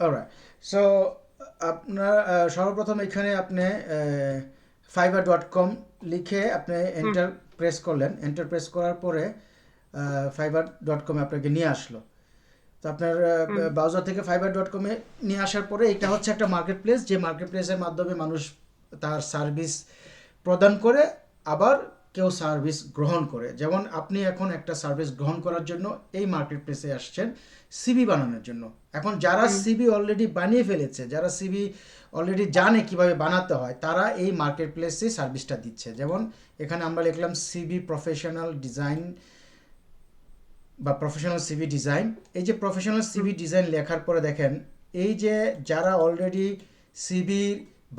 Alright. So আপনার সর্বপ্রথম এখানে আপনি fiverr.com লিখে আপনি হুম এন্টার প্রেস করলেন। এন্টার প্রেস করার পরে fiverr.com আপনাকে নিয়ে আসলো। তো আপনার হুম ব্রাউজার থেকে fiverr.com এ নিয়ে আসার পরে এটা হচ্ছে একটা মার্কেট প্লেস, যে মার্কেট প্লেসের মাধ্যমে মানুষ তার সার্ভিস প্রদান করে, আবার কেউ সার্ভিস গ্রহণ করে। যেমন আপনি এখন একটা সার্ভিস গ্রহণ করার জন্য এই মার্কেট প্লেসে আসছেন সিভি বানানোর জন্য। এখন যারা হুম সিভি অলরেডি বানিয়ে ফেলেছে, যারা সিভি অলরেডি জানে কিভাবে বানাতে হয়, তারা এই মার্কেট প্লেসে সার্ভিসটা দিচ্ছে। যেমন এখানে আমরা লিখলাম সিভি প্রফেশনাল ডিজাইন বা প্রফেশনাল সিভি ডিজাইন। এই যে প্রফেশনাল হুম সিভি ডিজাইন লেখার পরে দেখেন, এই যে যারা অলরেডি সিভি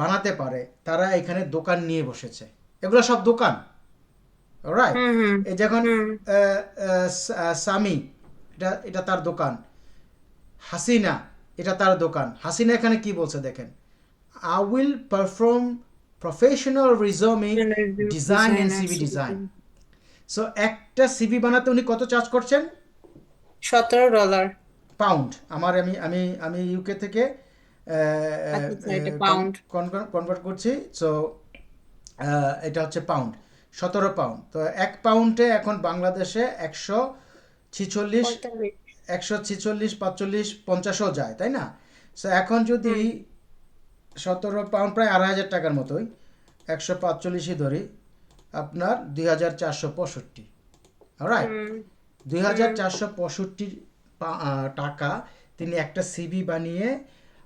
বানাতে পারে তারা এখানে দোকান নিয়ে বসেছে। এগুলো সব দোকান। রাইট। হুম হুম এই যখন হুম সামি, এটা এটা তার দোকান। হাসিনা, এটা তার দোকান। হাসিনা এখানে কি বলছে দেখেন, I will perform professional resume design and designer CV design. So একটা সিভি বানাতে উনি কত চার্জ করছেন? $17। পাউন্ড। আমার আমি আমি আমি ইউকে থেকে আচ্ছা আচ্ছা, এটা পাউন্ড। কনভার্ট করছি। সো এটা হচ্ছে পাউন্ড। 17 পাউন্ড। তো 1 পাউন্ডে এখন বাংলাদেশে 146, 45। 146, 45, 50ও যায়, তাই না? সো এখন যদি হুম 17 পাউন্ড প্রায় 2,500 টাকার মতোই, 145ই ধরি, আপনার 2,465। রাইট। হুম 2,465 টাকা তিনি একটা সিভি বানিয়ে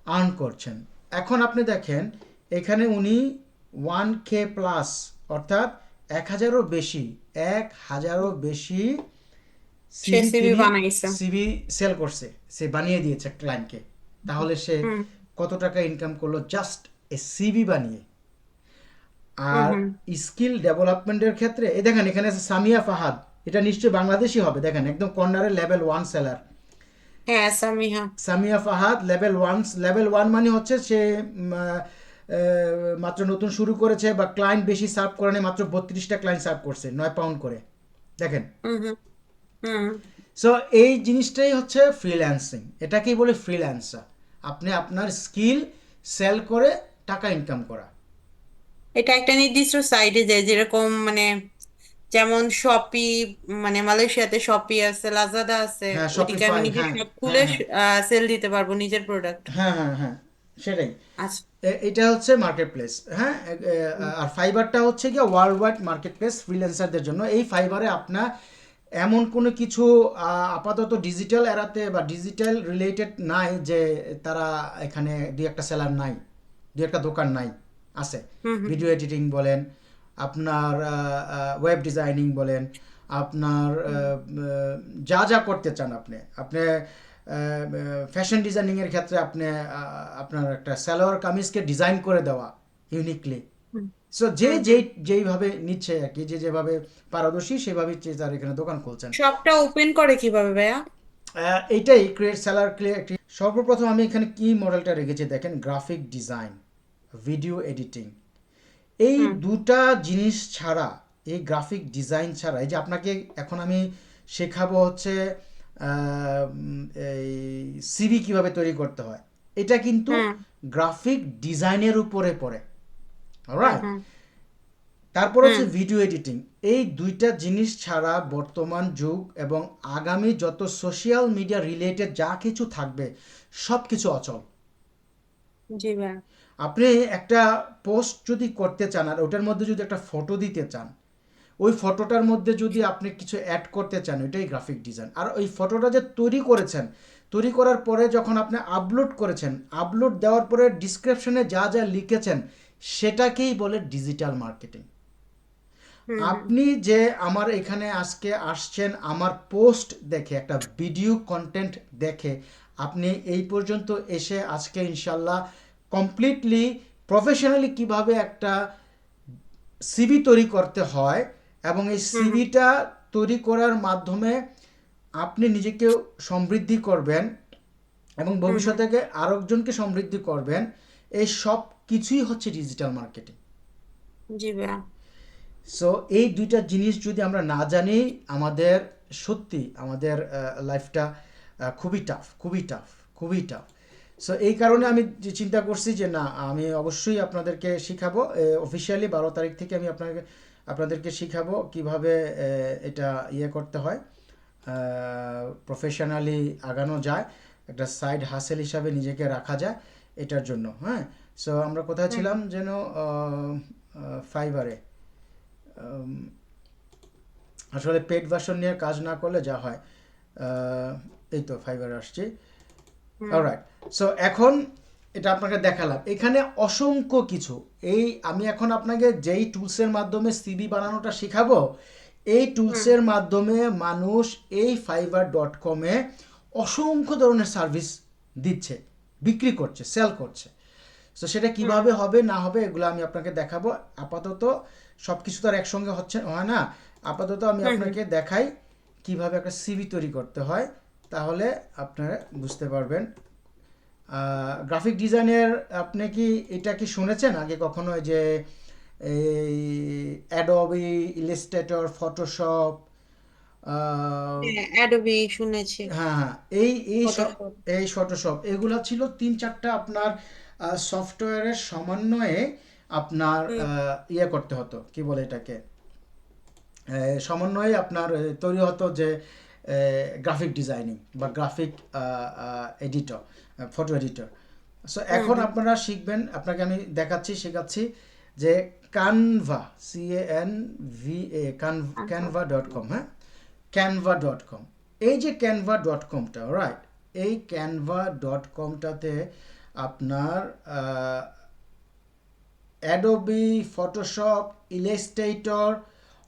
আর্ন করছেন। এখন আপনি দেখেন এখানে উনি 1K প্লাস, অর্থাৎ 1,000-ও বেশি, 1,000-ও বেশি সে সিভি সিভি তিনি বানাইছে। সিভি সেল করছে, সে বানিয়ে দিয়েছে ক্লায়েন্টকে। তাহলে সে হুম কত টাকা ইনকাম করলো জাস্ট এ সিভি বানিয়ে। হুম আর হুম স্কিল ডেভেলপমেন্টের ক্ষেত্রে এই দেখেন এখানে আছে সামিয়া ফাহাদ। এটা নিশ্চয়ই বাংলাদেশি হবে, দেখেন একদম কর্নারে লেভেল 1 সেলার। হ্যাঁ, সামিহা। সামিয়া ফাহাদ লেভেল 1। লেভেল 1 মানে হচ্ছে সে মাত্র নতুন শুরু করেছে বা ক্লায়েন্ট বেশি সার্ভ করে না, মাত্র 32টা ক্লায়েন্ট সার্ভ করছে 9 পাউন্ড করে। দেখেন। হুম হুম হুম সো এই জিনিসটাই হচ্ছে ফ্রিল্যান্সিং, এটাকেই বলে ফ্রিল্যান্সার। আপনি আপনার স্কিল সেল করে টাকা ইনকাম করা। এটা একটা নির্দিষ্ট সাইটে যায়, যেরকম মানে যেমন শপি, মানে মালয়েশিয়াতে শপি আছে, লাজাদা আছে। হ্যাঁ, ওইদিকে আমি শপিফাই, নিজের হ্যাঁ শপ খুলে হ্যাঁ হ্যাঁ সেল দিতে পারবো নিজের প্রোডাক্ট। হ্যাঁ হ্যাঁ হ্যাঁ, সেটাই। আচ্ছা। এটা হচ্ছে মার্কেট প্লেস। হ্যাঁ। আর ফাইবারটা হচ্ছে গিয়ে ওয়ার্ল্ড ওয়াইড মার্কেট প্লেস ফ্রিল্যান্সারদের জন্য। এই ফাইবারে আপনার এমন কোনো কিছু আপাতত ডিজিটাল এরাতে বা ডিজিটাল রিলেটেড নাই যে তারা এখানে দুই একটা সেলার নাই, দুই একটা দোকান নাই, আছে। হুম হুম ভিডিও এডিটিং বলেন, আপনার ওয়েব ডিজাইনিং বলেন, আপনার হুম যা যা করতে চান আপনি, আপনি ফ্যাশন ডিজাইনিংয়ের ক্ষেত্রে আপনি আপনার একটা সালোয়ার কামিজকে ডিজাইন করে দেওয়া ইউনিকলি। হুম সো যে হুম হুম। যেই যেইভাবে নিচ্ছে আর কি, যে যেভাবে পারদর্শী সেভাবে তার এখানে দোকান খুলছেন। শপটা ওপেন করে কিভাবে ভাইয়া? এইটাই ক্রিয়েট সেলার ক্রিয়েট। সর্বপ্রথম আমি এখানে কি মডেলটা রেখেছি দেখেন, গ্রাফিক ডিজাইন, ভিডিও এডিটিং। এই হুম দুটা জিনিস ছাড়া, এই গ্রাফিক ডিজাইন ছাড়া, এই যে আপনাকে এখন আমি শেখাবো হচ্ছে এই সিভি কিভাবে তৈরি করতে হয়, এটা কিন্তু হুম গ্রাফিক ডিজাইনের উপরে পড়ে। হুম অলরাইট। হুম তারপর হুম হচ্ছে ভিডিও এডিটিং। এই দুইটা জিনিস ছাড়া বর্তমান যুগ এবং আগামী যত সোশ্যাল মিডিয়া রিলেটেড যা কিছু থাকবে সব কিছু অচল। জি ভাইয়া। আপনি একটা পোস্ট যদি করতে চান আর ওটার মধ্যে যদি একটা ফটো দিতে চান, ওই ফটোটার মধ্যে যদি আপনি কিছু অ্যাড করতে চান, ওইটাই গ্রাফিক ডিজাইন। আর ওই ফটোটা যে তৈরি করেছেন, তৈরি করার পরে যখন আপনি আপলোড করেছেন, আপলোড দেওয়ার পরে ডিসক্রিপশনে যা যা লিখেছেন, সেটাকেই বলে ডিজিটাল মার্কেটিং। হুম হুম আপনি যে আমার এখানে আজকে আসছেন আমার পোস্ট দেখে, একটা ভিডিও কন্টেন্ট দেখে আপনি এই পর্যন্ত এসে আজকে ইনশাল্লাহ কমপ্লিটলি প্রফেশনালি কিভাবে একটা সিভি তৈরি করতে হয় এবং এই হুম হুম সিভিটা তৈরি করার মাধ্যমে আপনি নিজেকে সমৃদ্ধি করবেন এবং হুম হুম। ভবিষ্যতে আরেকজনকে সমৃদ্ধি করবেন, এই সব কিছুই হচ্ছে ডিজিটাল মার্কেটিং। জি ভাইয়া। সো এই দুইটা জিনিস যদি আমরা না জানি, আমাদের সত্যি আমাদের লাইফটা খুবই টাফ, খুবই টাফ, খুবই টাফ। সো এই কারণে আমি যে চিন্তা করছি যে না, আমি অবশ্যই আপনাদেরকে শিখাবো অফিসিয়ালি 12 তারিখ থেকে আমি আপনাদেরকে শিখাবো কিভাবে এটা ইয়ে করতে হয়, প্রফেশনালি আগানো যায়, একটা সাইড হাসেল হিসাবে নিজেকে রাখা যায় এটার জন্য। হ্যাঁ, সো আমরা কোথায় হুম ছিলাম হুম যেন? ফাইবারে। আসলে পেড ভার্সন নিয়ে কাজ না করলে যা হয়, আহ, এই তো ফাইবারে আসছি। হুম অলরাইট, সো এখন এটা আপনাকে দেখালাম, এখানে অসংখ্য কিছু। আমি এখন আপনাকে যেই টুলসের মাধ্যমে সিভি বানানোটা শেখাবো, এই হুম টুলসের মাধ্যমে মানুষ এই fiverr.com-এ অসংখ্য ধরনের সার্ভিস দিচ্ছে, বিক্রি করছে, সেল করছে। তো সেটা হুম কিভাবে হবে না হবে এগুলো আমি আপনাকে দেখাবো। আপাতত সব কিছু তো আর একসঙ্গে হয় না। আপাতত আমি হুম হুম আপনাকে দেখাই কিভাবে একটা সিভি তৈরি করতে হয়, তাহলে আপনারা বুঝতে পারবেন। গ্রাফিক ডিজাইনের আপনি কি এটা কি শুনেছেন আগে কখনো, যে এই অ্যাডোবি ইলাস্ট্রেটর, ফটোশপ? হ্যাঁ, অ্যাডোবি শুনেছি। হ্যাঁ হ্যাঁ, এই এই স- ফটোশপ। এই ফটোশপ এগুলা ছিল 3-4টা আপনার সফটওয়্যারের সমন্বয়ে আপনার হুম ইয়ে করতে হতো, কি বলে এটাকে, সমন্বয়ে আপনার তৈরি হতো যে গ্রাফিক ডিজাইনিং বা graphic editor, photo editor. So hmm এখন হুম আপনারা শিখবেন, আপনাকে আমি শেখাচ্ছি যে কানভা, CANVA, আচ্ছা। ক্যানভা.com। হ্যাঁ, ক্যানভা.com। এই যে ক্যানভা.comটা, রাইট, এই ক্যানভা.comটাতে আপনার অ্যাডোবি, ফটোশপ, ইলাস্ট্রেটর,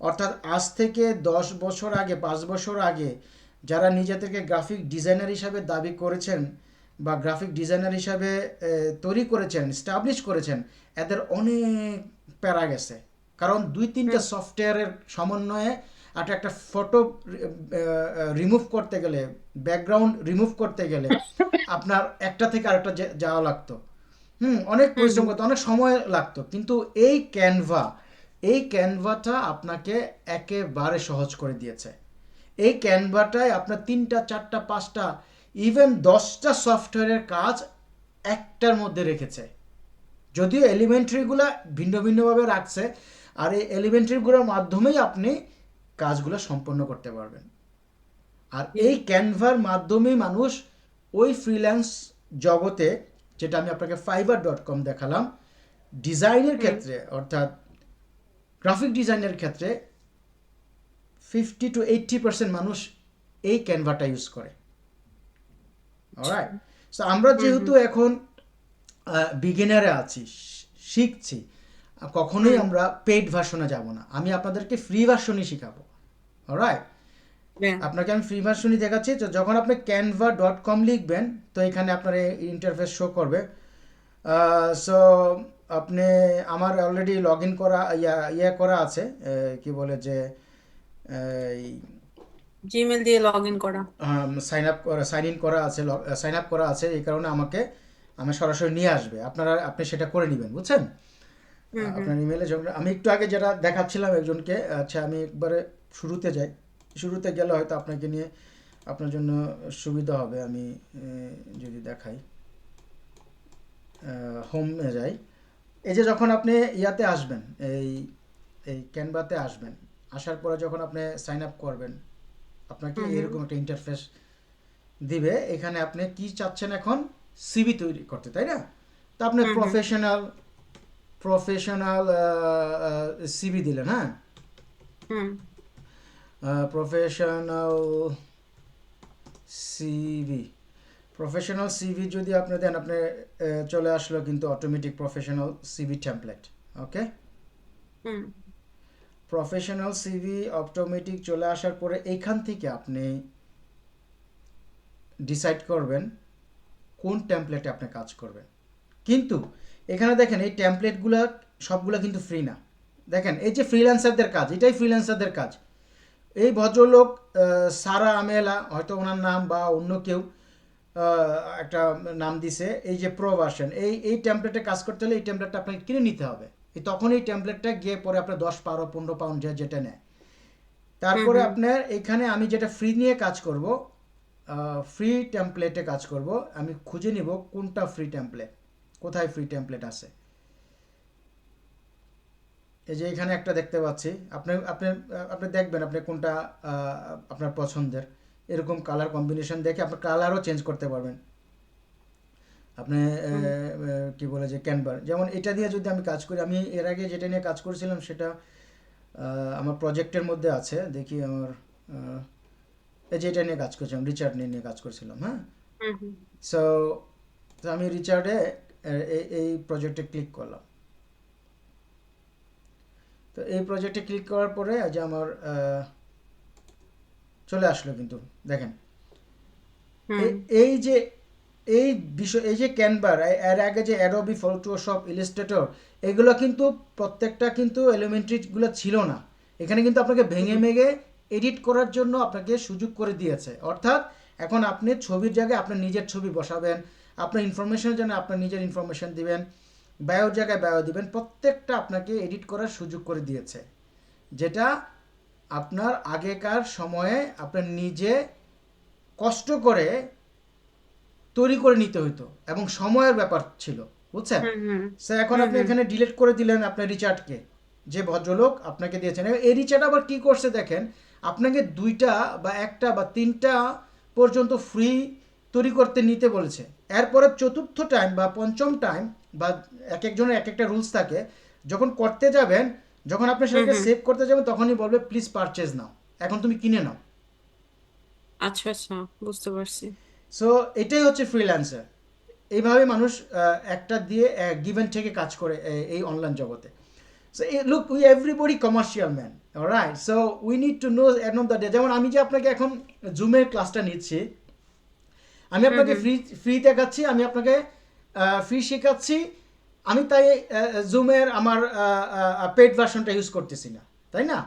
অর্থাৎ আজ থেকে 10 বছর আগে, 5 বছর আগে যারা নিজেদেরকে গ্রাফিক ডিজাইনার হিসাবে দাবি করেছেন বা গ্রাফিক ডিজাইনার হিসাবে তৈরি করেছেন, স্টাবলিশ করেছেন, এদের অনেক প্যারা গেছে। কারণ 2-3টা হুম সফটওয়্যারের সমন্বয়ে একটা ফটো রিমুভ করতে গেলে, ব্যাকগ্রাউন্ড রিমুভ করতে গেলে আপনার একটা থেকে আরেকটা যাওয়া লাগতো। অনেক হুম পরিশ্রম হুম করতে, অনেক সময় লাগতো, কিন্তু এই ক্যানভাটা আপনাকে একেবারে সহজ করে দিয়েছে। এই ক্যানভাটায় আপনার 3টা 4টা 5টা, ইভেন 10টা সফটওয়্যারের কাজ একটার মধ্যে রেখেছে। যদিও এলিমেন্টারিগুলো ভিন্ন ভিন্নভাবে রাখছে, আর এই এলিমেন্টারিগুলোর মাধ্যমেই আপনি কাজগুলো সম্পন্ন করতে পারবেন। আর হুম এই ক্যানভার মাধ্যমে মানুষ ওই ফ্রিল্যান্স জগতে, যেটা আমি আপনাকে fiverr.com দেখালাম, ডিজাইনের হুম ক্ষেত্রে অর্থাৎ গ্রাফিক ডিজাইনের ক্ষেত্রে 50-80% মানুষ এই ক্যানভাটা ইউজ করে। আচ্ছা। অলরাইট, সো আমরা হুম যেহেতু হুম এখন বিগিনারে আছি, শিখছি, কখনোই হুম আমরা পেইড ভার্সনে যাব না, আমি আপনাদেরকে ফ্রি ভার্সনই শিখাবো। অলরাইট, হ্যাঁ। আপনাকে আমি ফ্রি ভার্সনই দেখাচ্ছি। তো যখন আপনি ক্যানভা.com লিখবেন, তো এখানে আপনার ইন্টারফেস শো করবে। সো আপনি, আমার অলরেডি লগ ইন করা, করা আছে, কি বলে যে জিমেল দিয়ে লগ ইন করা। সাইন ইন করা আছে, সাইন আপ করা আছে, এই কারণে আমি সরাসরি নিয়ে আসবে, আপনি সেটা করে নেবেন, বুঝছেন? হুম হুম আপনার ইমেলে যখন আমি একটু আগে যেটা দেখাচ্ছিলাম একজনকে, আচ্ছা আমি একবারে শুরুতে যাই। শুরুতে গেলে হয়তো আপনাকে নিয়ে আপনার জন্য সুবিধা হবে। আমি যদি দেখাই, হোমে যাই। এই যে যখন আপনি ইয়াতে আসবেন, এই এই ক্যানভাতে আসবেন, আসার পরে যখন আপনি সাইন আপ করবেন, আপনাকে হুম হুম এরকম একটা ইন্টারফেস দিবে। এখানে আপনি কি চাচ্ছেন এখন? সিভি তৈরি করতে, তাই না? তো আপনি হুম হুম প্রফেশনাল প্রফেশনাল সিভি দিলেন। হ্যাঁ, হুম প্রফেশনাল সিভি, প্রফেশনাল সিভি যদি আপনি দেন, আপনি চলে আসলো কিন্তু অটোমেটিক প্রফেশনাল সিভি টেমপ্লেট। ওকে, হুম প্রফেশনাল সিভি অটোমেটিক চলে আসার পরে এইখান থেকে আপনি ডিসাইড করবেন কোন টেমপ্লেটে আপনি কাজ করবেন। কিন্তু এখানে দেখেন এই টেমপ্লেটগুলো সবগুলো কিন্তু ফ্রি না। দেখেন এই যে ফ্রিল্যান্সারদের কাজ, এটাই ফ্রিল্যান্সারদের কাজ। এই ভদ্রলোক সারা আমেলা, হয়তো ওনার নাম বা অন্য কেউ একটা নাম দিছে, এই যে প্রো ভার্সন, এই টেমপ্লেটে কাজ করতে হলে এই টেমপ্লেটটা আপনাকে কিনে নিতে হবে। তখন এই টেমপ্লেটটা গিয়ে পরে আপনার 10, 12, 15 পাউন্ড যেটা নেয়। হুম তারপরে হুম আপনার এখানে আমি যেটা ফ্রি নিয়ে কাজ করব, ফ্রি টেমপ্লেটে কাজ করব। আমি খুঁজে নিব কোনটা ফ্রি টেমপ্লেট, কোথায় ফ্রি টেমপ্লেট আছে। এই যে এখানে একটা দেখতে পাচ্ছি, আপনি আপনি আপনি দেখবেন আপনি কোনটা আপনার পছন্দের। এরকম কালার কম্বিনেশন দেখে আপনি কালারও চেঞ্জ করতে পারবেন। আপনি হুম কি বলে যে ক্যানভার, যেমন এটা দিয়ে যদি আমি কাজ করি, আমি এর আগে যেটা নিয়ে কাজ করেছিলাম সেটা আমার প্রজেক্টের মধ্যে আছে। দেখি আমার এই যে এটা নিয়ে কাজ করছিলাম, রিচার্ড নিয়ে কাজ করছিলাম, হ্যাঁ। হুম হুম সো তো আমি রিচার্ডে এই প্রজেক্টে ক্লিক করলাম। তো এই প্রজেক্টে ক্লিক করার পরে যে আমার চলে আসলো, কিন্তু দেখেন হুম এই যে এই বিষয়, এই যে ক্যানভার, এর আগে যে অ্যাডোবি ফটোশপ, ইলাস্ট্রেটর, এগুলো কিন্তু প্রত্যেকটা কিন্তু এলিমেন্টরিগুলো ছিল না। এখানে কিন্তু আপনাকে ভেঙে হুম ভেঙে এডিট করার জন্য আপনাকে সুযোগ করে দিয়েছে। অর্থাৎ এখন আপনি ছবির জায়গায় আপনার নিজের ছবি বসাবেন, আপনার ইনফরমেশনের জন্য আপনার নিজের ইনফরমেশন দিবেন, বায়োর জায়গায় বায়ো দিবেন, প্রত্যেকটা আপনাকে এডিট করার সুযোগ করে দিয়েছে। যেটা আপনার আগেকার সময়ে আপনার নিজে কষ্ট করে তৈরি করে নিতে হইতো এবং সময়ের ব্যাপার ছিল, বুঝছেন। হুম হুম সো এখন হুম আপনি হুম এখানে ডিলিট করে দিলেন আপনার রিচার্ডকে, যে ভদ্রলোক আপনাকে দিয়েছেন। এই রিচার্ড আবার কি করছে দেখেন, আপনাকে দুইটা বা একটা বা তিনটা পর্যন্ত ফ্রি তৈরি করতে নিতে বলেছে। এরপরে চতুর্থ টাইম বা পঞ্চম টাইম বা এক একজনের এক একটা রুলস থাকে, যখন করতে যাবেন, যখন আপনি হুম সেটাকে হুম। সেভ করতে যাবেন, তখনই বলবে প্লিজ পারচেজ নাও, এখন তুমি কিনে নাও। আচ্ছা আচ্ছা, বুঝতে পারছি। সো এটাই হচ্ছে ফ্রিল্যান্সার। এইভাবে মানুষ একটা দিয়ে গিভ অ্যান্ড টেকে কাজ করে এই অনলাইন জগতে। So look, we everybody commercial man, right. So we need to no end of the day. যেমন আমি যে আপনাকে এখন জুমের ক্লাসটা নিচ্ছি, আমি হুম আপনাকে হুম ফ্রি দেখাচ্ছি, আমি আপনাকে ফ্রি শেখাচ্ছি। আমি তাই জুমের আমার পেড ভার্সনটা ইউজ করতেছি না, তাই না?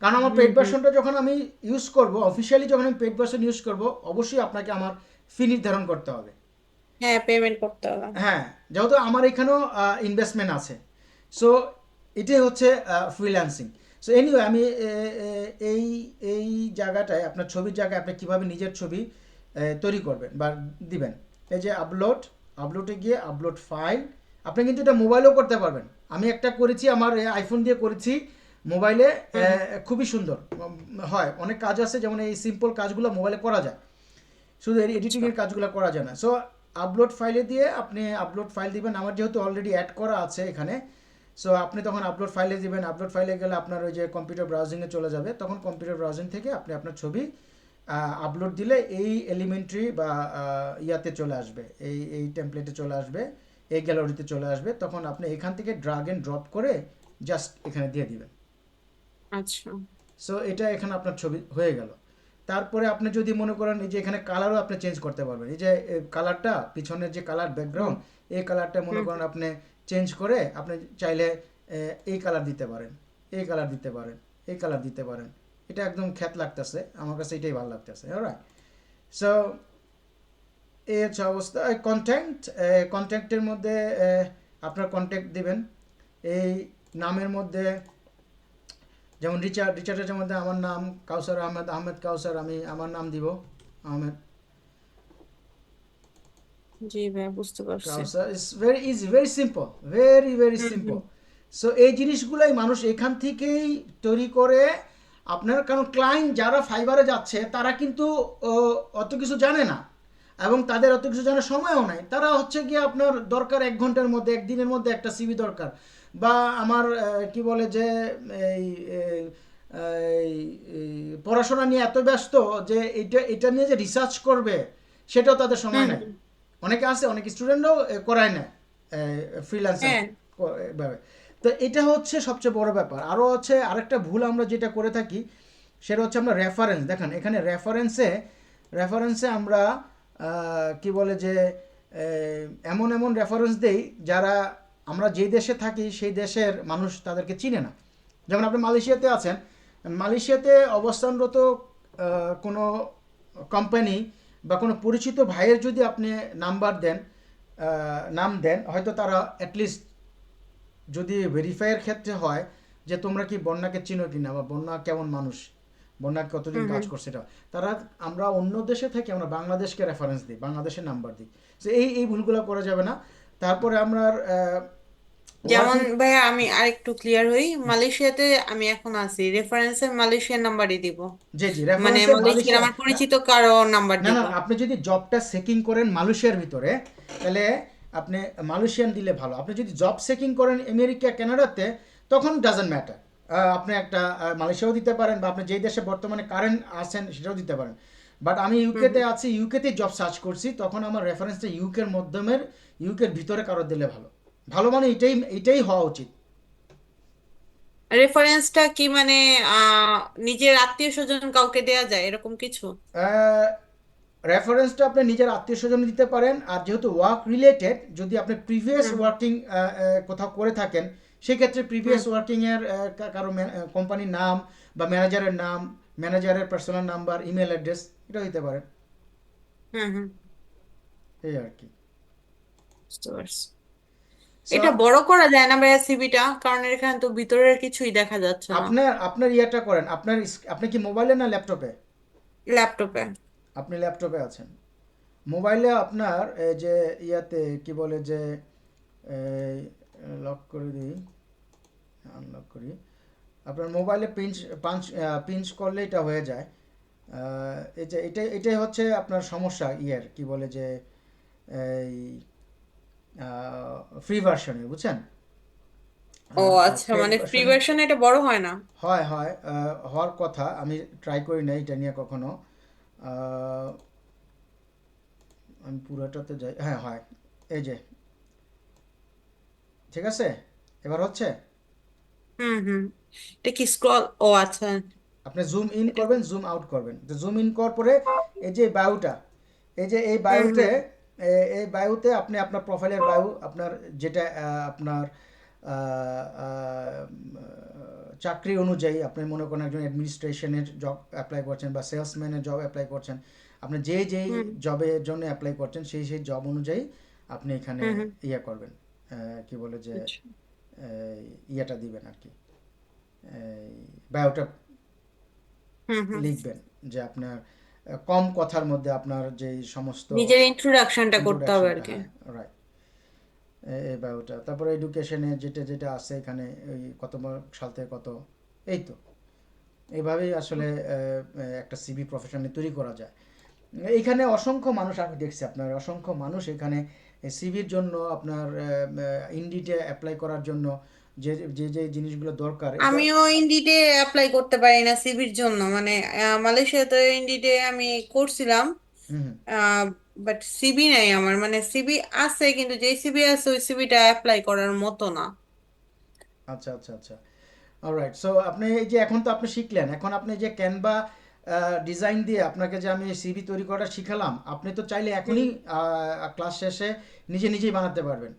কারণ আমার হুম পেড হুম। ভার্সনটা যখন আমি ইউজ করব, অফিসিয়ালি যখন আমি পেড ভার্সন ইউজ করব, অবশ্যই আপনাকে আমার ফি নির্ধারণ করতে হবে। হ্যাঁ, পেমেন্ট করতে হবে। হ্যাঁ, যেহেতু আমার এখানেও ইনভেস্টমেন্ট আছে। সো এটাই হচ্ছে ফ্রিল্যান্সিং। সো এনিওয়ে আমি এই এই জায়গাটায় আপনার ছবির জায়গায় আপনি কীভাবে নিজের ছবি তৈরি করবেন বা দিবেন, এই যে আপলোডে গিয়ে আপলোড ফাইল, আপনি কিন্তু এটা মোবাইলেও করতে পারবেন। আমি একটা করেছি আমার আইফোন দিয়ে করেছি মোবাইলে, হুম হুম খুবই সুন্দর হয়। অনেক কাজ আছে, যেমন এই সিম্পল কাজগুলো মোবাইলে করা যায়, শুধু আচ্ছা। এডিটিংয়ের কাজগুলো করা যায় না। সো আপলোড ফাইলে দিয়ে আপনি আপলোড ফাইল দিবেন, আমার যেহেতু অলরেডি অ্যাড করা আছে এখানে। সো আপনি তখন আপলোড ফাইলে দিবেন, আপলোড ফাইলে গেলে আপনার ওই যে কম্পিউটার ব্রাউজিংয়ে চলে যাবে, তখন কম্পিউটার ব্রাউজিং থেকে আপনি আপনার ছবি আপলোড দিলে এই এলিমেন্টারি বা ইয়াতে চলে আসবে, এই টেমপ্লেটে চলে আসবে, এই গ্যালারিতে চলে আসবে। তখন আপনি এখান থেকে ড্রাগ অ্যান্ড ড্রপ করে জাস্ট এখানে দিয়ে দিবেন। আচ্ছা। সো এটা এখানে আপনার ছবি হয়ে গেল। তারপরে আপনি যদি মনে করেন, এই যে এখানে কালারও আপনি চেঞ্জ করতে পারবেন। এই যে কালারটা, পিছনের যে কালার হুম ব্যাকগ্রাউন্ড, এই কালারটা মনে হুম করেন আপনি চেঞ্জ করে আপনি চাইলে এই কালার দিতে পারেন, এই কালার দিতে পারেন, এই কালার দিতে পারেন। এটা একদম খ্যাত লাগতেছে, আমার কাছে এটাই ভালো লাগতেছে, অলরাইট। সো এই হচ্ছে অবস্থা। কন্ট্যাক্ট, কন্ট্যাক্টের মধ্যে আপনার কন্ট্যাক্ট দিবেন। এই নামের মধ্যে যেমন রিচার্ডের মধ্যে আমার নাম কাউসার আহমেদ, আহমেদ কাউসার, আমি আমার নাম দিব আহমেদ জি ভাই, বুঝতে পারছি। Kawsar. It's very easy, very simple, very very hmm simple. Hmm so এই জিনিসগুলোই মানুষ এখান থেকেই তৈরি করে আপনার। কারণ ক্লায়েন্ট যারা ফাইবারে যাচ্ছে তারা কিন্তু অত কিছু জানে না, এবং তাদের অত কিছু জানার সময়ও নাই। তারা হচ্ছে গিয়ে আপনার দরকার 1 ঘন্টার মধ্যে, একদিনের মধ্যে একটা সিভি দরকার, বা আমার কি বলে যে এই এই, এই এই পড়াশোনা নিয়ে এত ব্যস্ত যে এটা এটা নিয়ে যে রিসার্চ করবে সেটাও তাদের সময় হুম নেই। হুম। অনেকে আছে, অনেক স্টুডেন্টরাও করায় না ফ্রিল্যান্সার হ্যাঁ। ভাবে। তো এটা হচ্ছে সবচেয়ে বড় ব্যাপার। আরও হচ্ছে আরেকটা ভুল আমরা যেটা করে থাকি, সেটা হচ্ছে আমরা রেফারেন্স, দেখেন এখানে রেফারেন্সে আমরা কি বলে যে এমন এমন রেফারেন্স দেই যারা, আমরা যেই দেশে থাকি সেই দেশের মানুষ তাদেরকে চিনে না। যেমন আপনি মালয়েশিয়াতে আছেন, মালয়েশিয়াতে অবস্থানরত কোনো কোম্পানি বা কোনো পরিচিত ভাইয়ের যদি আপনি নাম্বার দেন, নাম দেন, হয়তো তারা অ্যাটলিস্ট যদি ভেরিফাইয়ের ক্ষেত্রে হয় যে তোমরা কি বন্যাকে চিনো কিনা বা বন্যা কেমন মানুষ, বন্যা কতদিন হুম কাজ হুম। করছে এটা। তারা, আমরা অন্য দেশে থেকে আমরা বাংলাদেশকে রেফারেন্স দিই, বাংলাদেশের নাম্বার দিই। তো এই ভুলগুলো করা যাবে না। তারপরে আমরা যেমন ওয়ার্কিং, ভাইয়া আমি আরেকটু ক্লিয়ার হই, মালয়েশিয়াতে আমি এখন আছি, রেফারেন্সে মালয়েশিয়ার নাম্বারই দিব, জি জি, মানে রেফারেন্সে মালয়েশিয়ার মালয়েশিয়া আমার না, পরিচিত কারো নাম্বার না না দিব। না, আপনি যদি জবটা সেকিং করেন মালয়েশিয়ার ভিতরে, তাহলে আপনি মালয়েশিয়ান দিলে ভালো। আপনি যদি জব সেকিং করেন আমেরিকা কানাডাতে, তখন ডাজন্ট ম্যাটার, আপনি একটা মালয়েশিয়াও দিতে পারেন, বা আপনি যেই দেশে বর্তমানে কারেন্ট আছেন সেটাও দিতে পারেন। বাট আমি হুম ইউকেতে হুম। আছি, ইউকেতেই জব সার্চ করছি, তখন আমার রেফারেন্সটা ইউকের মাধ্যমের, ইউকের ভিতরে কারো দিলে ভালো। ভালো মানে এটাই, এটাই হওয়া উচিত। রেফারেন্সটা কি মানে আহ নিজের আত্মীয় স্বজন কাউকে দেয়া যায় এরকম কিছু? রেফারেন্সটা আপনি নিজের আত্মীয় স্বজন দিতে পারেন, আর যেহেতু ওয়ার্ক রিলেটেড, যদি আপনি প্রিভিয়াস হুম ওয়ার্কিং কোথাও করে থাকেন, সেক্ষেত্রে হুম প্রিভিয়াস ওয়ার্কিংয়ের কারো কোম্পানির নাম বা ম্যানেজারের নাম, ম্যানেজারের পার্সোনাল নাম্বার, ইমেল অ্যাড্রেস, এটা দিতে পারেন। হুম হুম। এই আর কি। বুঝতে পারছি। সো এটা বড় করা যায় না ভাইয়া সিভিটা, কারণ এখানে তো ভিতরের কিছুই দেখা যাচ্ছে না। আপনার আপনার ইয়েটা করেন, আপনার আপনি কি মোবাইলে না ল্যাপটপে? ল্যাপটপে। আপনি ল্যাপটপে আছেন। মোবাইলে আপনার এই যে ইয়াতে কি বলে যে, লক করে দিই, আনলক করি, আপনার মোবাইলে পিঞ্চ করলে এটা হয়ে যায়। এই যে এটাই হচ্ছে আপনার সমস্যা, ইয়ের কি বলে যে, এই ফ্রি ভার্সনে, বুঝছেন? ও আচ্ছা, পেড মানে ফ্রি ভার্সনে ভার্সন এটা বড় হয় না। হয় হয়, হওয়ার কথা, আমি ট্রাই করি না এটা নিয়ে কখনো। আহ, আমি পুরোটাতে যাই, হ্যাঁ হয়, এই যে, ঠিক আছে, এবার হচ্ছে। হুম হুম। এটা কি স্ক্রল, ও আচ্ছা। আপনি জুম ইন এটা করবেন, জুম আউট করবেন, তো জুম ইন করার পরে এই যে বায়োটা, এই যে এই হুম বায়োতে, হুম এই বায়োতে আপনি আপনার প্রোফাইলের বায়ো, আপনার যেটা আপনার আহ, আহ, চাকরি অনুযায়ী, আপনি মনে করেন একজন অ্যাডমিনিস্ট্রেশনের জব অ্যাপ্লাই করছেন বা সেলসম্যানের জব অ্যাপ্লাই করছেন, আপনি যেই হুম জবের জন্য অ্যাপ্লাই করছেন সেই জব অনুযায়ী আপনি এখানে হুম হুম। ইয়ে করবেন, কি বলে যে, আচ্ছা। ইয়েটা দিবেন আর কি, বায়োটা হুম হুম। লিখবেন, যে আপনার কম কথার মধ্যে আপনার যেই সমস্ত নিজের ইন্ট্রোডাকশনটা করতে হবে আর ইন্ট্রোডাকশনটা, কি। হ্যাঁ রাইট, এই বায়োটা, তারপরে এডুকেশনে যেটা যেটা আছে এখানে, ওই কত সাল থেকে কত, এই তো, এইভাবেই আসলে একটা সিভি প্রফেশনালি তৈরি করা যায়। এইখানে অসংখ্য মানুষ আমি দেখছি, আপনার অসংখ্য মানুষ এখানে সিভির জন্য, আপনার ইন্ডিটে অ্যাপ্লাই করার জন্য যে যে যে জিনিসগুলো দরকার এটা। আমিও ইন্ডিডে অ্যাপ্লাই করতে পারি না সিভির জন্য, মানে মালয়েশিয়াতে ইন্ডিডে আমি করছিলাম, হুম হুম। বাট সিভি নাই আমার, মানে সিভি আছে কিন্তু যে সিভি আছে ওই সিভিটা অ্যাপ্লাই করার মতো না। আচ্ছা আচ্ছা আচ্ছা, অলরাইট। সো আপনি এই যে এখন তো আপনি শিখলেন, এখন আপনি যে ক্যানভা ডিজাইন দিয়ে আপনাকে যে আমি সিভি তৈরি করাটা শিখালাম, আপনি তো চাইলে হুম। এখনই ক্লাস শেষে নিজে নিজেই বানাতে পারবেন।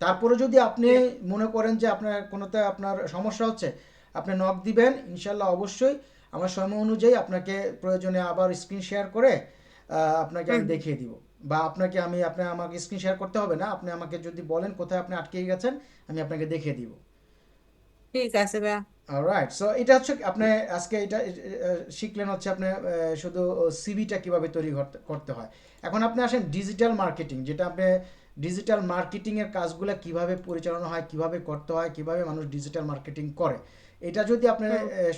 তারপরে যদি আপনি মনে করেন যে আপনার কোনোতে আপনার সমস্যা হচ্ছে, আপনি নক দিবেন, ইনশাল্লাহ অবশ্যই আমার সময় অনুযায়ী আপনাকে প্রয়োজনে আবার স্ক্রিন শেয়ার করে আপনাকে আমি হুম হুম। দেখিয়ে দিব। বা আপনাকে আমি, আপনি আমাকে স্ক্রিন শেয়ার করতে হবে না, আপনি আমাকে যদি বলেন কোথায় আপনি আটকে গেছেন, আমি আপনাকে দেখিয়ে দিব। ঠিক আছে ভাইয়া। অলরাইট, সো এটা হচ্ছে আপনি আজকে এটা শিখলেন হচ্ছে আপনি শুধু সিভিটা কিভাবে তৈরি করতে করতে হয়। এখন আপনি আসেন ডিজিটাল মার্কেটিং, যেটা আপনি ডিজিটাল মার্কেটিং এর কাজগুলো কিভাবে পরিচালনা হয়, কিভাবে করতে হয়, কিভাবে মানুষ ডিজিটাল মার্কেটিং করে, এটা যদি আপনি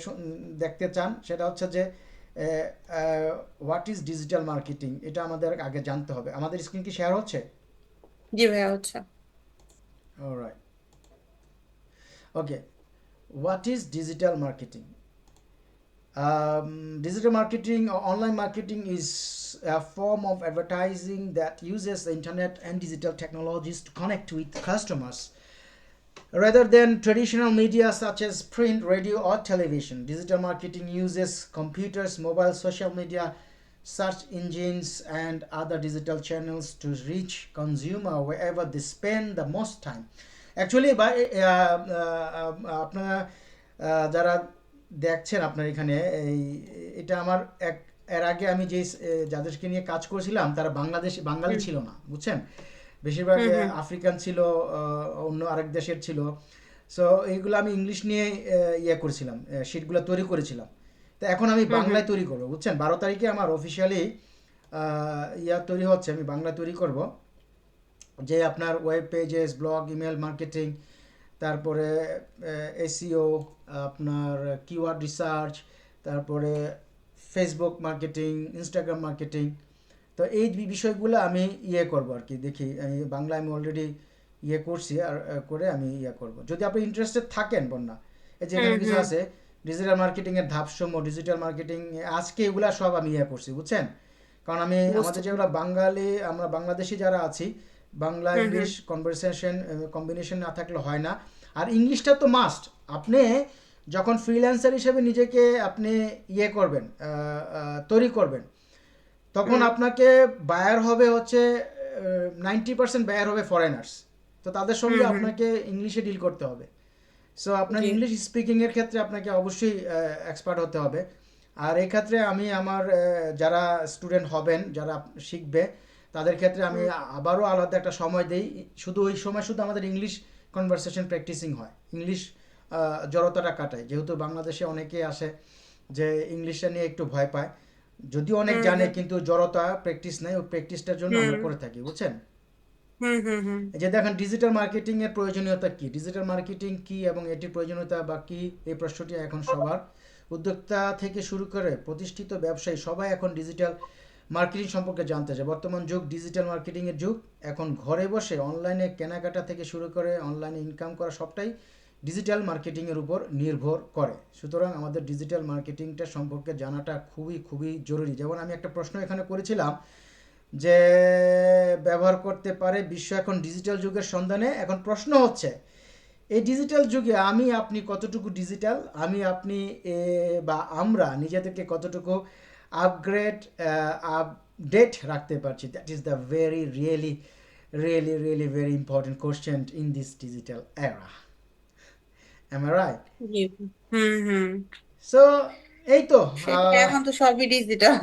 হুম। দেখতে চান, সেটা হচ্ছে যে হোয়াট ইজ ডিজিটাল মার্কেটিং, এটা আমাদের আগে জানতে হবে। আমাদের স্ক্রিন কি শেয়ার হচ্ছে? জি ভাইয়া হচ্ছে। Alright, okay. What is digital marketing? Digital marketing or online marketing is a form of advertising that uses the internet and digital technologies to connect with customers. Rather than traditional media such as print, radio, or television, digital marketing uses computers, mobile, social media, search engines, and other digital channels to reach consumer wherever they spend the most time. Actually, by আপনারা যারা দেখছেন আপনার এখানে, এই এটা আমার এক, এর আগে আমি যে যাদেরকে নিয়ে কাজ করেছিলাম তারা বাঙালি হুম ছিল না, বুঝছেন? বেশিরভাগ হুম হুম। আফ্রিকান ছিল, অন্য আরেক দেশের ছিল। সো এইগুলো আমি ইংলিশ নিয়ে ইয়ে করেছিলাম, শিটগুলো তৈরি করেছিলাম। তো তো এখন আমি হুম হুম বাংলায় তৈরি করবো, বুঝছেন? 12 তারিখে আমার অফিসিয়ালি ইয়া তৈরি হচ্ছে, আমি বাংলা তৈরি করব, যে আপনার web pages, blog, email marketing, তারপরে এসইও, আপনার কিওয়ার্ড রিসার্চ, তারপরে ফেসবুক মার্কেটিং, ইনস্টাগ্রাম মার্কেটিং। তো এই বিষয়গুলো আমি ইয়ে করব আর কি, দেখি আমি বাংলা আমি অলরেডি ইয়ে করছি, আর করে আমি ইয়ে করব যদি আপনি ইন্টারেস্টেড থাকেন। বন্যা, এই যে হুম এখানে কিছু হুম আছে, ডিজিটাল মার্কেটিংয়ের ধাপসমূহ, ডিজিটাল মার্কেটিং, আজকে এগুলা সব আমি ইয়ে করছি, বুঝছেন? কারণ আমি বুঝতে আমাদের যেগুলো পারছি। বাঙালি, আমরা বাংলাদেশি যারা আছি, বাংলা হুম ইংলিশ হুম কনভারসেশন কম্বিনেশন না থাকলে হয় না। আর ইংলিশটা তো মাস্ট। আপনি যখন ফ্রিল্যান্সার হিসেবে নিজেকে আপনি ইয়ে করবেন, তৈরি করবেন, তখন হুম আপনাকে বায়ার হবে হচ্ছে 90% বায়ার হবে ফরেনার্স। তো তাদের হুম সঙ্গে হুম আপনাকে ইংলিশে ডিল করতে হবে। সো আপনার জি ইংলিশ স্পিকিংয়ের ক্ষেত্রে আপনাকে অবশ্যই এক্সপার্ট হতে হবে। আর এই ক্ষেত্রে আমি আমার যারা স্টুডেন্ট হবেন, যারা শিখবে, তাদের ক্ষেত্রে আমি হুম আবারও আলাদা একটা সময় দেই। শুধু ওই সময় শুধু আমাদের ইংলিশ কনভারসেশন প্র্যাকটিসিং হয়, ইংলিশ জড়তাটা কাটায়, যেহেতু বাংলাদেশে অনেকে আসে যে ইংলিশটা নিয়ে একটু ভয় পায়, যদিও অনেক হুম জানে হুম কিন্তু জড়তা প্র্যাকটিস নাই, ওই প্র্যাকটিসটার জন্য আমরা হুম করে থাকি, বুঝছেন? হুম হুম হুম এই যে দেখেন ডিজিটাল মার্কেটিং এর প্রয়োজনীয়তা কি, ডিজিটাল মার্কেটিং কি এবং এটির প্রয়োজনীয়তা বা কি, এই প্রশ্নটি এখন সবার, উদ্যোক্তা থেকে শুরু করে প্রতিষ্ঠিত ব্যবসায়ী সবাই এখন ডিজিটাল মার্কেটিং সম্পর্কে জানতে চায়। বর্তমান যুগ ডিজিটাল মার্কেটিং এর যুগ। এখন ঘরে বসে অনলাইনে কেনাকাটা থেকে শুরু করে অনলাইনে ইনকাম করা সবটাই ডিজিটাল মার্কেটিং এর উপর নির্ভর করে। সুতরাং আমাদের ডিজিটাল মার্কেটিংটা সম্পর্কে জানাটা খুবই খুবই জরুরি। যেমন আমি একটা প্রশ্ন এখানে করেছিলাম যে ব্যবহার করতে পারে বিশ্ব এখন ডিজিটাল যুগের সন্ধানে। এখন প্রশ্ন হচ্ছে, এই ডিজিটাল যুগে আমি আপনি কতটুকু ডিজিটাল, আমি আপনি বা আমরা নিজেদেরকে কতটুকু আপগ্রেড, আপডেট রাখতে পারছি? That is the very really really really very important question in this digital era. Am I right? জি হুম হুম সো এই তো। সেটা এখন তো সবই ডিজিটাল